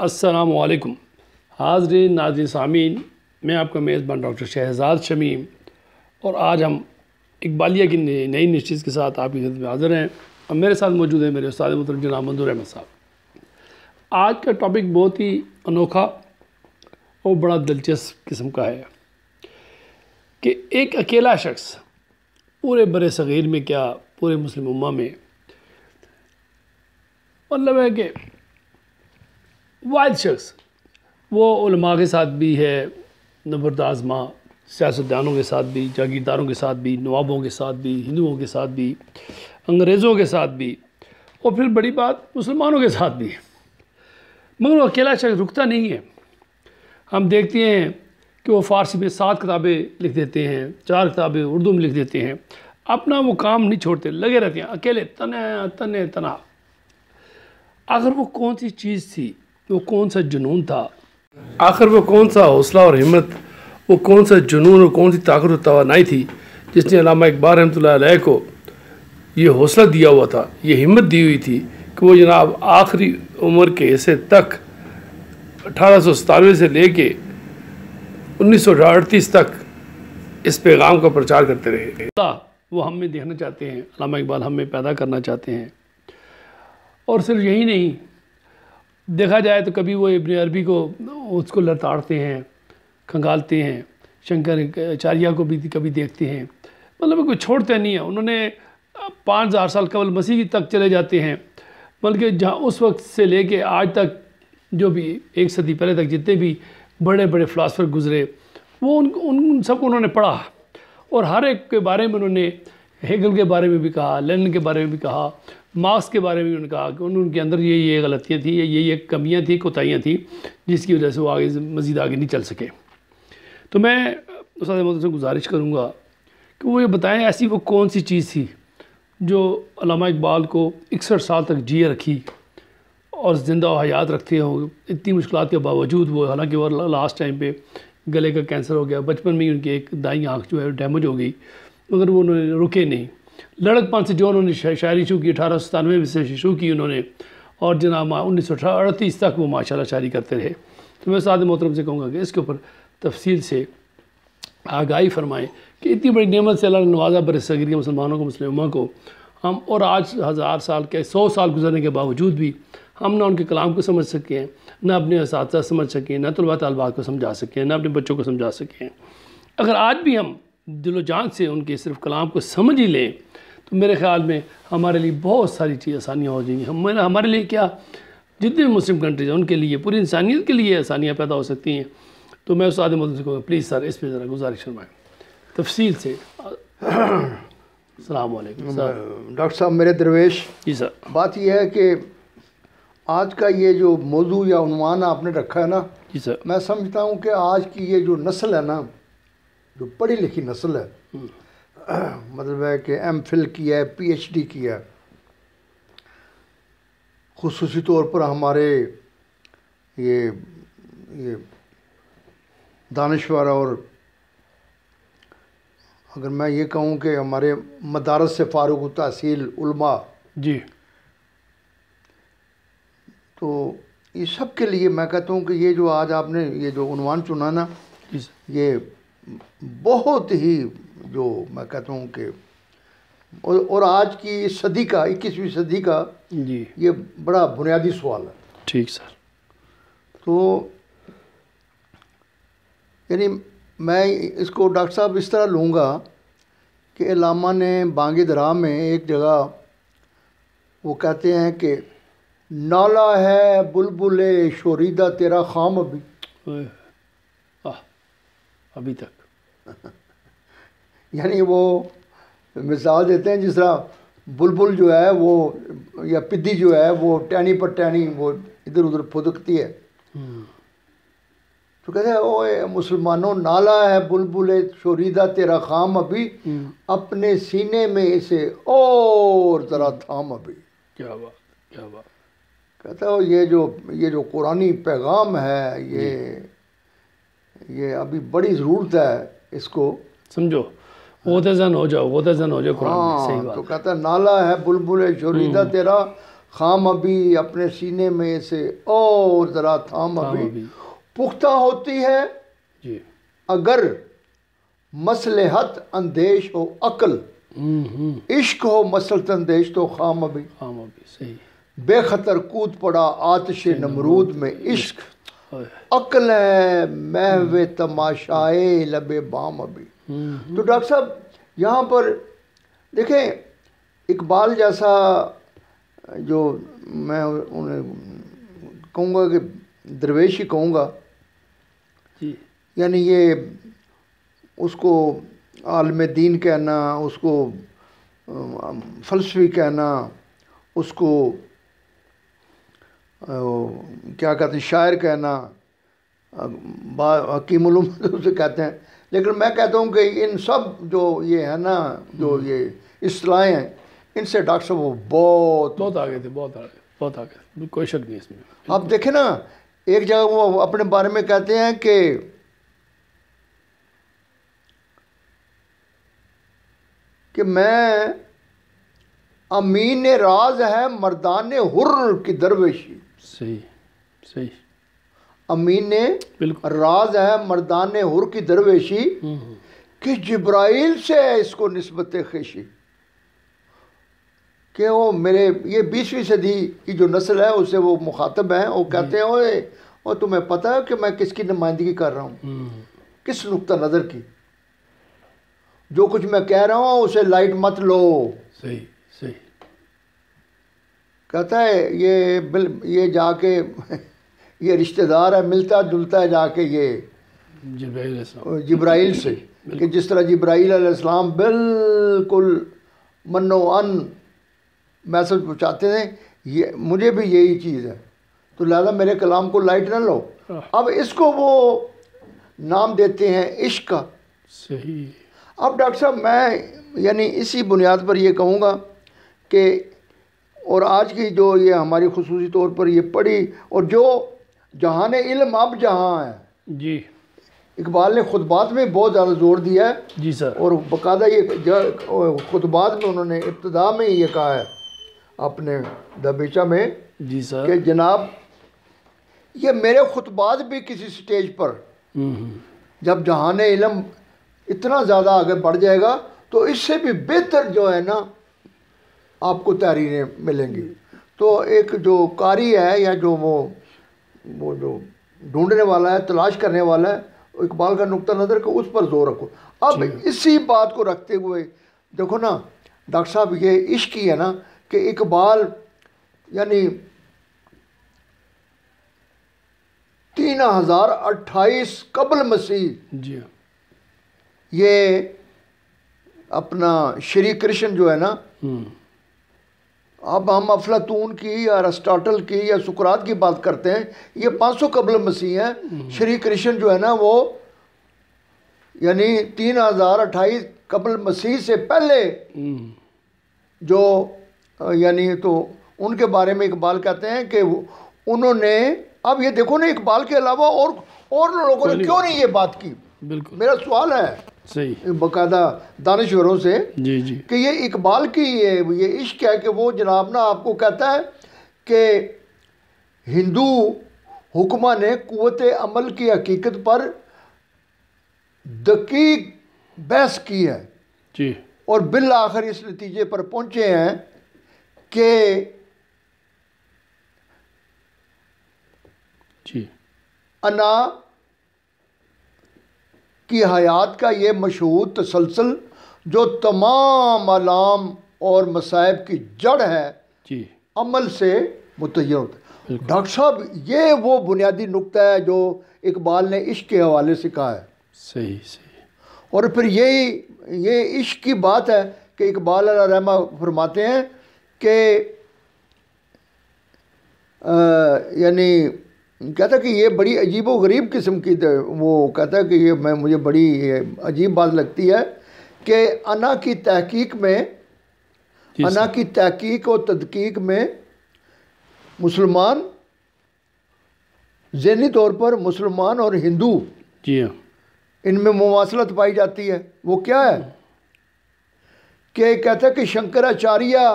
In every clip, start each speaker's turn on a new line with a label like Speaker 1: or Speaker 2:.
Speaker 1: السلام علیکم حاضرین ناظرین سامعین، میں آپ کا میزبان ڈاکٹر شہزاد شمیم، اور آج ہم اقبالیہ کی نئی نشست کے ساتھ آپ کی خدمت میں حاضر ہیں۔ اور میرے ساتھ موجود ہیں میرے استاد محترم جناب منظور احمد صاحب۔ آج کا ٹاپک بہت ہی انوکھا اور بڑا دلچسپ قسم کا ہے کہ ایک اکیلا شخص پورے بر صغیر میں، کیا پورے مسلم امہ میں، مطلب ہے کہ واحد شخص وہ علماء کے ساتھ بھی ہے، نبرد آزما، سیاستدانوں کے ساتھ بھی، جاگیرداروں کے ساتھ بھی، نوابوں کے ساتھ بھی، ہندوؤں کے ساتھ بھی، انگریزوں کے ساتھ بھی، اور پھر بڑی بات مسلمانوں کے ساتھ بھی، مگر وہ اکیلا شخص رکتا نہیں ہے۔ ہم دیکھتے ہیں کہ وہ فارسی میں 7 کتابیں لکھ دیتے ہیں، 4 کتابیں اردو میں لکھ دیتے ہیں، اپنا وہ کام نہیں چھوڑتے، لگے رہتے ہیں اکیلے تنہا۔ آخر وہ کون سی چیز تھی، وہ کون سا جنون تھا، آخر وہ کون سا حوصلہ اور ہمت، وہ کون سا جنون اور کون سی طاقت و توانائی تھی جس نے علامہ اقبال رحمۃ اللہ علیہ کو یہ حوصلہ دیا ہوا تھا، یہ ہمت دی ہوئی تھی کہ وہ جناب آخری عمر کے حصے تک 1897 سے لے کے 1938 تک اس پیغام کا پرچار کرتے رہے۔ وہ ہم میں دیکھنا چاہتے ہیں، علامہ اقبال ہم میں پیدا کرنا چاہتے ہیں۔ اور صرف یہی نہیں، دیکھا جائے تو کبھی وہ ابن عربی کو اس کو لتاڑتے ہیں، کھنگالتے ہیں، شنکر اچاریہ کو بھی کبھی دیکھتے ہیں، مطلب کوئی چھوڑتے نہیں ہیں۔ انہوں نے 5000 سال قبل مسیح تک چلے جاتے ہیں، بلکہ جہاں اس وقت سے لے کے آج تک جو بھی 1 صدی پہلے تک جتنے بھی بڑے بڑے فلاسفر گزرے، وہ ان سب کو انہوں نے پڑھا، اور ہر ایک کے بارے میں انہوں نے ہیگل کے بارے میں بھی کہا، لینن کے بارے میں بھی کہا، مارکس کے بارے میں بھی انہوں نے کہا کہ ان کے اندر یہ غلطیاں تھیں، یہ کمیاں تھیں، کوتاہیاں تھیں، جس کی وجہ سے وہ مزید آگے نہیں چل سکے۔ تو میں استاد محترم سے گزارش کروں گا کہ وہ یہ بتائیں ایسی وہ کون سی چیز تھی جو علامہ اقبال کو 61 سال تک جیے رکھی اور زندہ و حیات رکھتے ہوں، اتنی مشکلات کے باوجود۔ وہ حالانکہ وہ لاسٹ ٹائم پہ گلے کا کینسر ہو گیا، بچپن میں ہی ان کی ایک دائیں آنکھ جو ہے ڈیمیج ہو گئی، مگر وہ انہوں نے رکے نہیں۔ لڑک پن سے جو انہوں نے شاعری شروع کی، 1897 میں سے شروع کی انہوں نے، اور جناب 1938 تک وہ ماشاءاللہ شاعری کرتے رہے۔ تو میں استاد محترم سے کہوں گا کہ اس کے اوپر تفصیل سے آگاہی فرمائیں کہ اتنی بڑی نعمت سے اللہ نے نوازا بر صغیر کے مسلمانوں کو، مسلم امہ کو، ہم اور آج 1000 سال کے 100 سال گزرنے کے باوجود بھی ہم نہ ان کے کلام کو سمجھ سکے ہیں، نہ اپنے اساتذہ سمجھ سکیں، نہ طلباء طالبات کو سمجھا سکیں، نہ اپنے بچوں کو سمجھا سکیں۔ اگر آج بھی ہم دل و جان سے ان کے صرف کلام کو سمجھ ہی لیں تو میرے خیال میں ہمارے لیے بہت ساری چیز آسانیاں ہو جائیں گی۔ ہمارے لیے کیا، جتنے بھی مسلم کنٹریز ہیں ان کے لیے، پوری انسانیت کے لیے آسانیاں پیدا ہو سکتی ہیں۔ تو میں استاد محترم سے کہوں گا پلیز سر اس پہ ذرا گزارش فرمائیں تفصیل سے۔ السلام علیکم
Speaker 2: ڈاکٹر صاحب میرے درویش۔
Speaker 1: جی سر۔
Speaker 2: بات یہ ہے کہ آج کا یہ جو موضوع یا عنوان آپ نے رکھا ہے نا،
Speaker 1: جی سر،
Speaker 2: میں سمجھتا ہوں کہ آج کی یہ جو نسل ہے نا، جو پڑھی لکھی نسل ہے، مطلب ہے کہ ایم فل کیا ہے، پی ایچ ڈی کیا ہے، خصوصی طور پر ہمارے یہ دانشور، اور اگر میں یہ کہوں کہ ہمارے مدارس سے فارغ التحصیل علماء،
Speaker 1: جی،
Speaker 2: تو یہ سب کے لیے میں کہتا ہوں کہ یہ جو آج آپ نے یہ جو عنوان چنا نا، یہ بہت ہی، جو میں کہتا ہوں کہ اور آج کی صدی کا، 21ویں صدی کا
Speaker 1: جی،
Speaker 2: یہ بڑا بنیادی سوال ہے۔
Speaker 1: ٹھیک سر۔
Speaker 2: تو یعنی میں اس کو ڈاکٹر صاحب اس طرح لوں گا کہ علامہ نے بانگ درا میں ایک جگہ وہ کہتے ہیں کہ نالا ہے بلبل شوریدہ تیرا خام ابھی،
Speaker 1: ابھی تک،
Speaker 2: یعنی وہ مثال دیتے ہیں جس طرح بلبل جو ہے وہ، یا پدی جو ہے وہ ٹہنی پر ٹہنی وہ ادھر ادھر پھدکتی ہے، تو کہتے ہیں اوے مسلمانوں، نالا ہے بلبل شوریدہ تیرا خام ابھی، اپنے سینے میں اسے اور ذرا تھام ابھی۔
Speaker 1: کیا بات، کیا بات۔
Speaker 2: کہتا ہے یہ جو قرآنی پیغام ہے، یہ ابھی بڑی ضرورت ہے اس کو
Speaker 1: سمجھو، غوطہ زن ہو جاؤ، غوطہ زن ہو جاؤ قرآن میں، صحیح بات۔
Speaker 2: تو کہتا ہے نالا ہے بلبل شوریدہ تیرا خام ابھی اپنے سینے میں سے اور ذرا تھام ابھی پختہ ہوتی ہے
Speaker 1: جی
Speaker 2: اگر مصلحت اندیش ہو عقل، عشق ہو مسلط اندیش تو خام ابھی
Speaker 1: صحیح
Speaker 2: بے خطر کود پڑا آتش نمرود میں عشق، عقل ہے محو تماشائے لب بام ابھی۔ تو ڈاکٹر صاحب یہاں پر دیکھیں اقبال جیسا جو میں انہیں کہوں گا کہ درویش ہی کہوں گا، یعنی یہ اس کو عالم دین کہنا، اس کو فلسفی کہنا، اس کو کیا کہتے ہیں شاعر کہنا، حکیم علوم سے کہتے ہیں، لیکن میں کہتا ہوں کہ ان سب جو یہ ہے نا جو یہ اصطلاحیں ہیں ان سے ڈاکٹر صاحب وہ بہت
Speaker 1: آگے تھے، بہت آگے، کوئی شک نہیں اس میں۔
Speaker 2: آپ دیکھیں نا ایک جگہ وہ اپنے بارے میں کہتے ہیں کہ میں امین راز ہے مردان حر کی درویشی،
Speaker 1: صحیح
Speaker 2: امین
Speaker 1: بالکل
Speaker 2: راز ہے مردان حر کی درویشی کہ جبرائیل سے ہے اس کو نسبت خویشی، کہ وہ میرے یہ 20ویں صدی کی جو نسل ہے اسے وہ مخاطب ہیں، وہ کہتے ہیں اور تمہیں پتہ ہے کہ میں کس کی نمائندگی کر رہا ہوں، کس نقطہ نظر کی، جو کچھ میں کہہ رہا ہوں اسے لائٹ مت لو۔
Speaker 1: صحیح
Speaker 2: کہتا ہے یہ جا کے یہ رشتہ دار ہے، ملتا جلتا ہے جا کے یہ جبرائیل سے، کہ جس طرح جبرائیل علیہ السلام بالکل من و ان میسج پہنچاتے ہیں، یہ مجھے بھی یہی چیز ہے، تو لہذا میرے کلام کو لائٹ نہ لو۔ اب اس کو وہ نام دیتے ہیں عشق کا۔
Speaker 1: صحیح۔
Speaker 2: اب ڈاکٹر صاحب میں یعنی اسی بنیاد پر یہ کہوں گا کہ اور آج کی جو یہ ہماری خصوصی طور پر یہ پڑھی اور جو جہان علم اب جہاں ہے،
Speaker 1: جی
Speaker 2: اقبال نے خطبات میں بہت زیادہ زور دیا ہے،
Speaker 1: جی سر،
Speaker 2: اور باقاعدہ یہ خطبات میں انہوں نے ابتدا میں یہ کہا ہے اپنے دبیچہ میں،
Speaker 1: جی سر،
Speaker 2: کہ جناب یہ میرے خطبات بھی کسی سٹیج پر جب جہان علم اتنا زیادہ آگے بڑھ جائے گا تو اس سے بھی بہتر جو ہے نا آپ کو تحریریں ملیں گی۔ تو ایک جو قاری ہے یا جو وہ جو ڈھونڈنے والا ہے، تلاش کرنے والا ہے، اقبال کا نقطہ نظر کہ اس پر زور رکھو۔ اب اسی بات کو رکھتے ہوئے دیکھو نا ڈاکٹر صاحب یہ عشق ہی ہے نا کہ اقبال یعنی 3028 قبل مسیح
Speaker 1: جی
Speaker 2: یہ اپنا شری کرشن جو ہے نا، اب ہم افلاطون کی یا ارسطاٹل کی یا سقراط کی بات کرتے ہیں، یہ 500 قبل مسیح ہیں۔ شری کرشن جو ہے نا وہ یعنی 3028 قبل مسیح سے پہلے جو یعنی تو ان کے بارے میں اقبال کہتے ہیں کہ انہوں نے، اب یہ دیکھو نا اقبال کے علاوہ اور لوگوں نے کیوں نہیں یہ بات کی؟
Speaker 1: بالکل
Speaker 2: میرا سوال ہے
Speaker 1: صحیح
Speaker 2: باقاعدہ دانشوروں سے
Speaker 1: جی
Speaker 2: کہ یہ اقبال کی یہ عشق ہے کہ وہ جناب نا آپ کو کہتا ہے کہ ہندو حکمہ نے قوت عمل کی حقیقت پر دقیق بحث کی ہے
Speaker 1: جی،
Speaker 2: اور بالآخر اس نتیجے پر پہنچے ہیں کہ
Speaker 1: جی
Speaker 2: انا کی حیات کا یہ مشہود تسلسل جو تمام علام اور مصائب کی جڑ ہے،
Speaker 1: جی
Speaker 2: عمل سے متعین ہوتا ہے۔ ڈاکٹر صاحب یہ وہ بنیادی نقطہ ہے جو اقبال نے عشق کے حوالے سے کہا ہے۔
Speaker 1: صحیح
Speaker 2: اور پھر یہ عشق کی بات ہے کہ اقبال علیہ رحمہ فرماتے ہیں کہ یعنی کہتا ہے کہ یہ بڑی عجیب و غریب قسم کی، وہ کہتا ہے کہ یہ مجھے بڑی عجیب بات لگتی ہے کہ انا کی تحقیق میں، انا کی تحقیق و تدقیق میں مسلمان ذہنی طور پر مسلمان اور ہندو
Speaker 1: جی ہاں
Speaker 2: ان میں مماثلت پائی جاتی ہے۔ وہ کیا ہے کہ کہتا ہے کہ شنکراچاریہ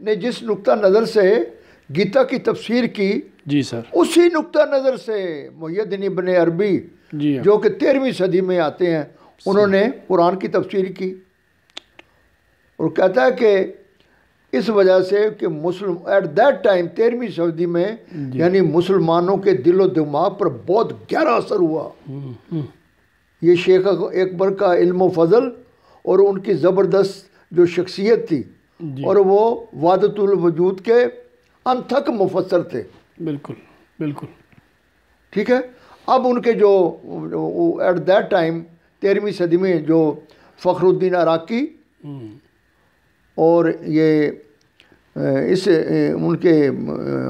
Speaker 2: نے جس نقطہ نظر سے گیتا کی تفسیر کی،
Speaker 1: جی سر،
Speaker 2: اسی نقطہ نظر سے محی الدین ابن عربی
Speaker 1: جی ہاں،
Speaker 2: جو کہ 13ویں صدی میں آتے ہیں، انہوں نے قرآن کی تفسیر کی، اور کہتا ہے کہ اس وجہ سے کہ مسلم ایٹ دیٹ ٹائم 13ویں صدی میں یعنی مسلمانوں کے دل و دماغ پر بہت گہرا اثر ہوا یہ شیخ اکبر کا علم و فضل اور ان کی زبردست جو شخصیت تھی، اور وہ وحدت الوجود کے انتھک مفسر تھے.
Speaker 1: بالکل بالکل.
Speaker 2: ٹھیک ہے. اب ان کے جو ایٹ دیٹ ٹائم 13ویں صدی میں جو فخر الدین عراقی اور یہ ان کے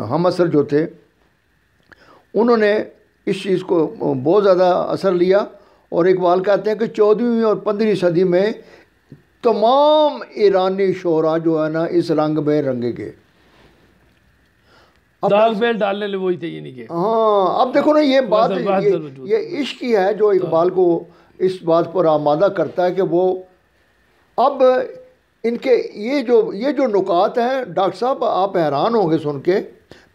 Speaker 2: ہم اثر جو تھے، انہوں نے اس چیز کو بہت زیادہ اثر لیا، اور اقبال کہتے ہیں کہ 14ویں اور 15ویں صدی میں تمام ایرانی شعراء جو ہے نا اس رنگ میں رنگے گئے.
Speaker 1: داغ بیل ڈالنے لے وہی تھے، یہ نہیں کہ
Speaker 2: ہاں. اب دیکھو نا یہ بات یہ عشق ہی ہے جو اقبال کو اس بات پر آمادہ کرتا ہے کہ وہ اب ان کے یہ جو نکات ہیں ڈاکٹر صاحب آپ حیران ہوں گے سن کے.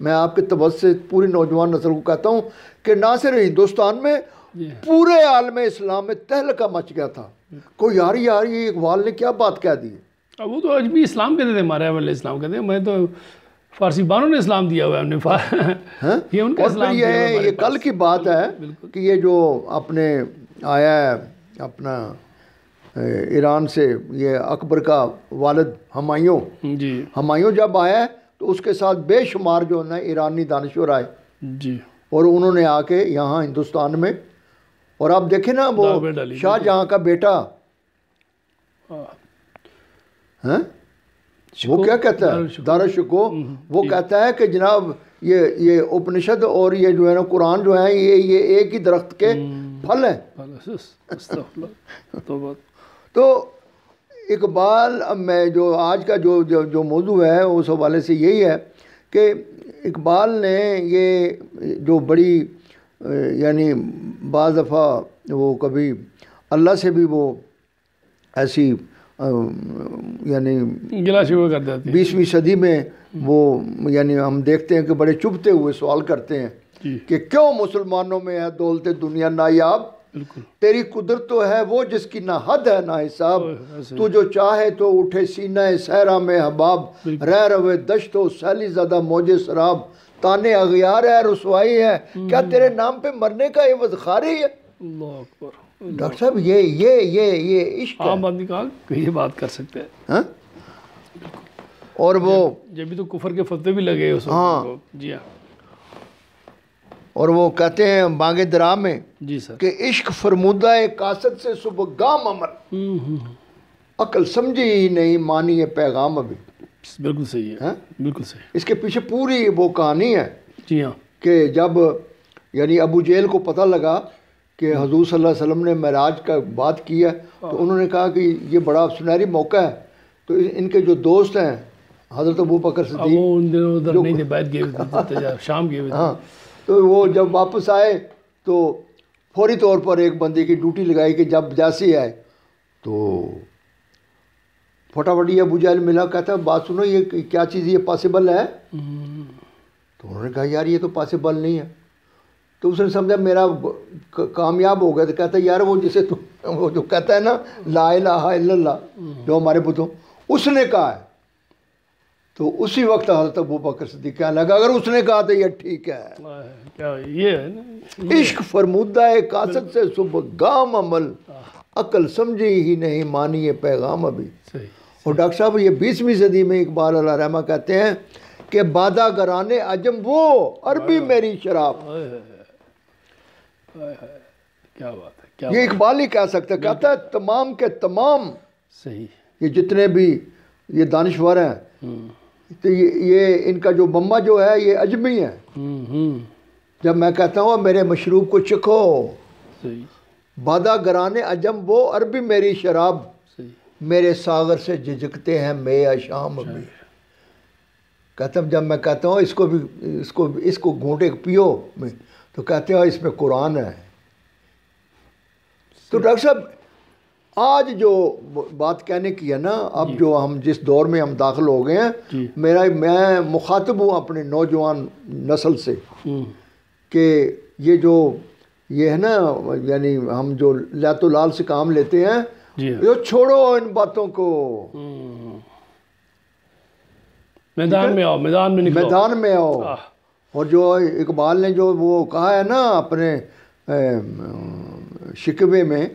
Speaker 2: میں آپ کے توسط سے پوری نوجوان نسل کو کہتا ہوں کہ نہ صرف ہندوستان میں پورے عالم اسلام میں تہلکہ مچ گیا تھا. کوئی یار یہ اقبال نے کیا بات کہہ دی.
Speaker 1: اب وہ تو اجمی اسلام کہتے تھے، ہمارے والے اسلام کہتے ہیں. میں تو فارسی بانوں نے اسلام دیا ہوا ہے، یہ ان کا اسلام.
Speaker 2: یہ کل کی بات ہے کہ یہ جو اپنے آیا ہے اپنا ایران سے، یہ اکبر کا والد ہمایوں جب آیا ہے تو اس کے ساتھ بے شمار جو ہے ایرانی دانشور آئے
Speaker 1: جی،
Speaker 2: اور انہوں نے آ کے یہاں ہندوستان میں، اور آپ دیکھیں نا وہ شاہ جہاں کا بیٹا وہ کیا کہتا ہے دارالشکوہ، وہ کہتا ہے کہ جناب یہ اپنشد اور یہ جو ہے نا قرآن جو ہے یہ ایک ہی درخت کے پھل ہیں. تو اقبال میں جو آج کا جو موضوع ہے اس حوالے سے یہی ہے کہ اقبال نے یہ جو بڑی یعنی بعض دفعہ وہ کبھی اللہ سے بھی وہ ایسی یعنی
Speaker 1: گلا شکوہ کر دیتے ہیں.
Speaker 2: 20ویں صدی میں وہ یعنی ہم دیکھتے ہیں کہ بڑے چبھتے ہوئے سوال کرتے ہیں کہ کیوں مسلمانوں میں ہے دولت دنیا نایاب، تیری قدرت تو ہے وہ جس کی نہ حد ہے نہ حساب، تو جو چاہے تو اٹھے سینہ صحرا میں حباب، رہ روے دشت و سیلی زدہ موج سراب، تانے اغیار ہے رسوائی ہے، کیا تیرے نام پہ مرنے کا عوض خاری ہے.
Speaker 1: اللہ اکبر.
Speaker 2: ڈاکٹر صاحب یہ عشق ہے.
Speaker 1: عام آدمی کہا کہ یہ بات کر سکتے ہیں.
Speaker 2: اور وہ
Speaker 1: جب بھی تو کفر کے فتوے بھی لگے اس وقت. جی ہاں.
Speaker 2: اور وہ کہتے ہیں بانگ درا میں
Speaker 1: جی سر
Speaker 2: کہ عشق فرمودہ قاصد سے صبح گام عمل، عقل سمجھی ہی نہیں مانی یہ پیغام ابھی.
Speaker 1: بالکل صحیح ہے، بالکل صحیح.
Speaker 2: اس کے پیچھے پوری وہ کہانی ہے.
Speaker 1: جی ہاں.
Speaker 2: کہ جب یعنی ابو جہل کو پتہ لگا کہ حضور صلی اللہ علیہ وسلم نے معراج کا بات کی ہے، تو انہوں نے کہا کہ یہ بڑا سنہری موقع ہے. تو ان کے جو دوست ہیں حضرت ابو بکر صدیق،
Speaker 1: وہ ان دنوں ادھر نہیں تھے، بیت گئے ہوئے تھے، شام گئے ہوئے تھے.
Speaker 2: ہاں. تو وہ جب واپس آئے تو فوری طور پر ایک بندے کی ڈیوٹی لگائی کہ جب جیسے آئے تو فٹافٹ یہ ابو جہل ملا، کہتا ہے بات سنو یہ کیا چیز یہ پاسبل ہے؟ تو انہوں نے کہا یار یہ تو پاسبل نہیں ہے. تو اس نے سمجھا میرا کامیاب ہو گیا. تو کہتا ہے یار وہ جسے وہ جو کہتا ہے نا لا الہ الا اللہ جو ہمارے بتوں، اس نے کہا ہے. تو اسی وقت حضرت ابو بکر صدیق کہنے لگا اگر اس نے کہا تو یہ ٹھیک ہے.
Speaker 1: یہ ہے نا
Speaker 2: عشق فرمودہ قاصد سے صبح گام عمل، عقل سمجھی ہی نہیں مانی یہ پیغام ابھی. اور ڈاکٹر صاحب یہ 20ویں صدی میں اقبال علیہ رحمہ کہتے ہیں کہ بادہ گرانے عجم وہ عربی میری شراب.
Speaker 1: کیا بات ہے.
Speaker 2: یہ اقبال ہی کہہ سکتا ہے. کہتا ہے تمام کے تمام
Speaker 1: صحیح
Speaker 2: یہ جتنے بھی یہ دانشور ہیں تو یہ ان کا جو مما جو ہے یہ اجمی ہے. جب میں کہتا ہوں میرے مشروب کو چکھو، بادہ گرانے عجم وہ عربی میری شراب، میرے ساغر سے جھجکتے ہیں میں شام ابھی. کہتا ہوں جب میں کہتا ہوں اس کو گھونٹے پیو تو کہتے ہیں اس میں قرآن ہے. تو ڈاکٹر صاحب آج جو بات کہنے کی ہے نا، اب جو ہم جس دور میں ہم داخل ہو گئے ہیں، میں مخاطب ہوں اپنے نوجوان نسل سے کہ یہ ہے نا، یعنی ہم جو لات و لال سے کام لیتے ہیں، یہ چھوڑو ان باتوں کو،
Speaker 1: میدان میں آؤ، میدان میں
Speaker 2: آؤ۔ اور جو اقبال نے جو وہ کہا ہے نا اپنے شکوے میں،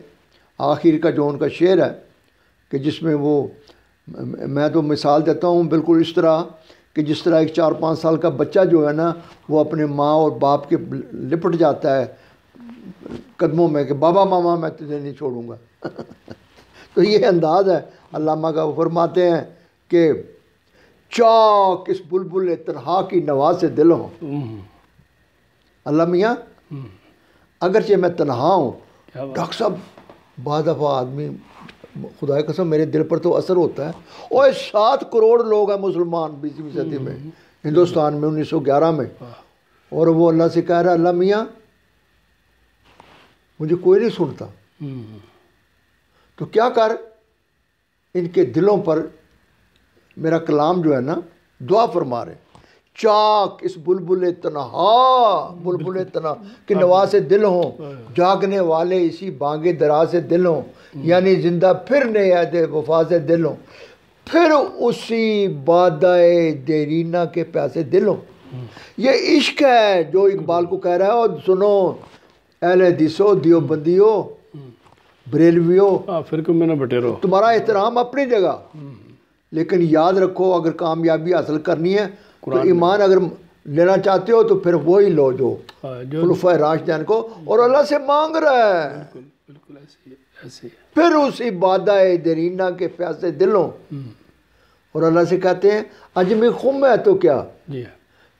Speaker 2: آخر کا جو ان کا شعر ہے، کہ جس میں وہ، میں تو مثال دیتا ہوں بالکل اس طرح کہ جس طرح ایک 4-5 سال کا بچہ جو ہے نا، وہ اپنے ماں اور باپ کے لپٹ جاتا ہے قدموں میں کہ بابا ماما میں تجھے نہیں چھوڑوں گا۔ تو یہ انداز ہے علامہ کا۔ وہ فرماتے ہیں کہ چاک اس بلبل تنہا کی نوا سے دل ہوں۔ اللہ میاں، اگرچہ میں تنہا ہوں، ڈاکٹر صاحب بعض دفعہ آدمی، خدا کی قسم میرے دل پر تو اثر ہوتا ہے، اور 7 کروڑ لوگ ہیں مسلمان 20ویں صدی میں ہندوستان میں 1911 میں، اور وہ اللہ سے کہہ رہا ہے اللہ میاں مجھے کوئی نہیں سنتا، تو کیا کر، ان کے دلوں پر میرا کلام جو ہے نا دعا فرما رہے، چاک اس بلبل تنہا کہ نوا سے دل ہوں، جاگنے والے اسی بانگے درا سے دل ہوں، یعنی زندہ پھر نئے عہد وفا سے دل ہوں، پھر اسی بادائے دیرینہ کے پیاسے دل ہوں۔ یہ عشق ہے جو اقبال کو کہہ رہا ہے۔ اور سنو اہل حدیثو، دیوبندیو، بریلویو،
Speaker 1: فرقوں میں نہ بٹے رہو،
Speaker 2: تمہارا احترام اپنی جگہ، لیکن یاد رکھو اگر کامیابی حاصل کرنی ہے تو ایمان اگر لینا چاہتے ہو تو پھر وہی لو جو خلفائے راشدین کو، اور اللہ سے مانگ رہا ہے،
Speaker 1: بالکل ایسے
Speaker 2: پھر اسی بادائے دیرینہ کے پیاسے دلوں، اور اللہ سے کہتے ہیں اجمی خم ہے تو کیا،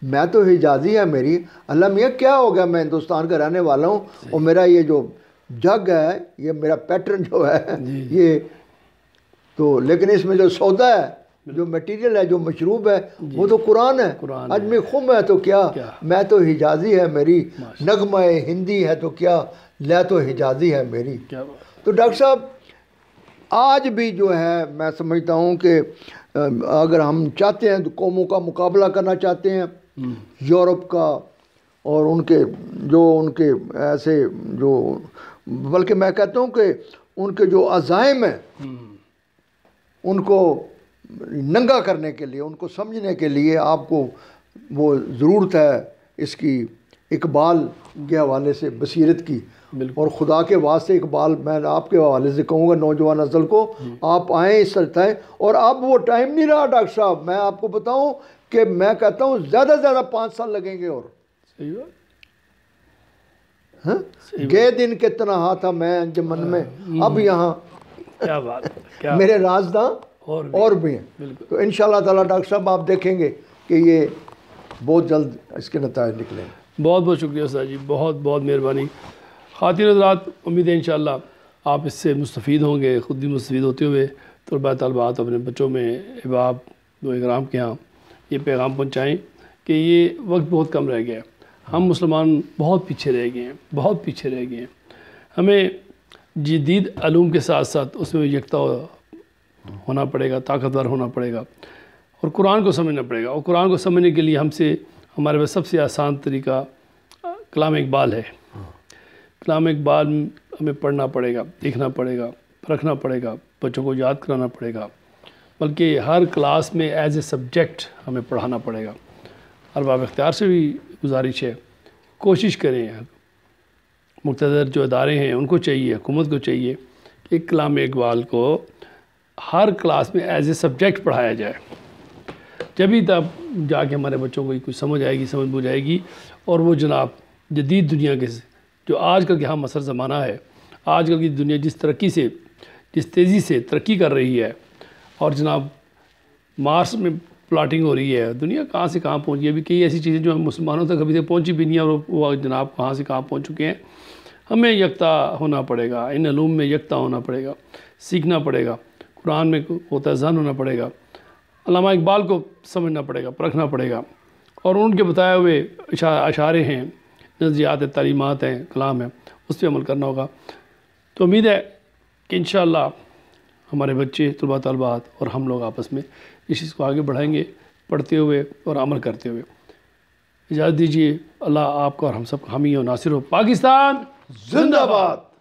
Speaker 2: میں تو حجازی ہے میری، اللہ میاں کیا ہو گیا، میں ہندوستان کا رہنے والا ہوں، اور میرا یہ جو جگ ہے، یہ میرا پیٹرن جو ہے یہ تو، لیکن اس میں جو سودا ہے، جو میٹیریل ہے، جو مشروب ہے، وہ تو قرآن ہے۔ اجمی خم ہے تو کیا، میں تو حجازی ہے میری، نغمہ ہندی ہے تو کیا، لے تو حجازی ہے میری۔ تو ڈاکٹر صاحب آج بھی جو ہے میں سمجھتا ہوں کہ اگر ہم چاہتے ہیں تو قوموں کا مقابلہ کرنا چاہتے ہیں، یورپ کا اور ان کے ایسے جو، بلکہ میں کہتا ہوں کہ ان کے جو عزائم ہیں ان کو ننگا کرنے کے لیے، ان کو سمجھنے کے لیے آپ کو وہ ضرورت ہے اس کی، اقبال کے حوالے سے بصیرت کی، اور خدا کے واسطے اقبال میں آپ کے حوالے سے کہوں گا نوجوان نسل کو، آپ آئیں اس طرح، اور اب وہ ٹائم نہیں رہا ڈاکٹر صاحب، میں آپ کو بتاؤں کہ میں کہتا ہوں زیادہ سے زیادہ 5 سال لگیں گے، اور گئے دن کے تنہا تھا میں انجمن میں، اب یہاں
Speaker 1: کیا بات،
Speaker 2: میرے رازداں اور بھی ہیں۔ تو انشاءاللہ تعالیٰ ڈاکٹر صاحب آپ دیکھیں گے کہ یہ بہت جلد اس کے نتائج نکلیں گے۔
Speaker 1: بہت بہت شکریہ استاد جی، بہت بہت مہربانی۔ خواتین حضرات، امید ہے انشاءاللہ آپ اس سے مستفید ہوں گے، خود بھی مستفید ہوتے ہوئے طلباء طالبات اپنے بچوں میں، احباب و اکرام کے ہاں یہ پیغام پہنچائیں کہ یہ وقت بہت کم رہ گیا ہے، ہم مسلمان بہت پیچھے رہ گئے ہیں، بہت پیچھے رہ گئے ہیں۔ ہمیں جدید علوم کے ساتھ ساتھ اس میں یکتا ہونا پڑے گا، طاقتور ہونا پڑے گا، اور قرآن کو سمجھنا پڑے گا، اور قرآن کو سمجھنے کے لیے ہمارے پاس سب سے آسان طریقہ کلام اقبال ہے۔ کلام اقبال ہمیں پڑھنا پڑے گا، دیکھنا پڑے گا، پرکھنا پڑے گا، بچوں کو یاد کرانا پڑے گا، بلکہ ہر کلاس میں ایز اے سبجیکٹ ہمیں پڑھانا پڑے گا۔ ارباب اختیار سے بھی گزارش ہے، کوشش کریں، مقتدر جو ادارے ہیں ان کو چاہیے، حکومت کو چاہیے کہ کلام اقبال کو ہر کلاس میں ایز اے سبجیکٹ پڑھایا جائے، جبھی تب جا کے ہمارے بچوں کو کچھ سمجھ آئے گی، سمجھ بوجھ آئے گی، اور وہ جناب جدید دنیا کے جو آج کل کے ہم عصر زمانہ ہے، آج کل کی دنیا جس تیزی سے ترقی کر رہی ہے، اور جناب مارس میں پلاٹنگ ہو رہی ہے، دنیا کہاں سے کہاں پہنچی ہے، ابھی کئی ایسی چیزیں جو ہم مسلمانوں تک ابھی تک پہنچی بھی نہیں ہیں، اور وہ جناب کہاں سے کہاں پہنچ چکے ہیں۔ ہمیں یکتا ہونا پڑے گا، ان علوم میں یکتا ہونا پڑے گا، سیکھنا پڑے گا، قرآن میں ہوتا ذہن ہونا پڑے گا، علامہ اقبال کو سمجھنا پڑے گا، پرکھنا پڑے گا، اور ان کے بتائے ہوئے اشعارے ہیں، نظریات ہیں، تعلیمات ہیں، کلام ہے، اس پہ عمل کرنا ہوگا۔ تو امید ہے کہ انشاءاللہ ہمارے بچے طلباء طالبات اور ہم لوگ آپس میں اس چیز کو آگے بڑھائیں گے، پڑھتے ہوئے اور عمل کرتے ہوئے۔ اجازت دیجیے، اللہ آپ کا اور ہم سب کا حامی و ناصر ہو۔ پاکستان زندہ باد۔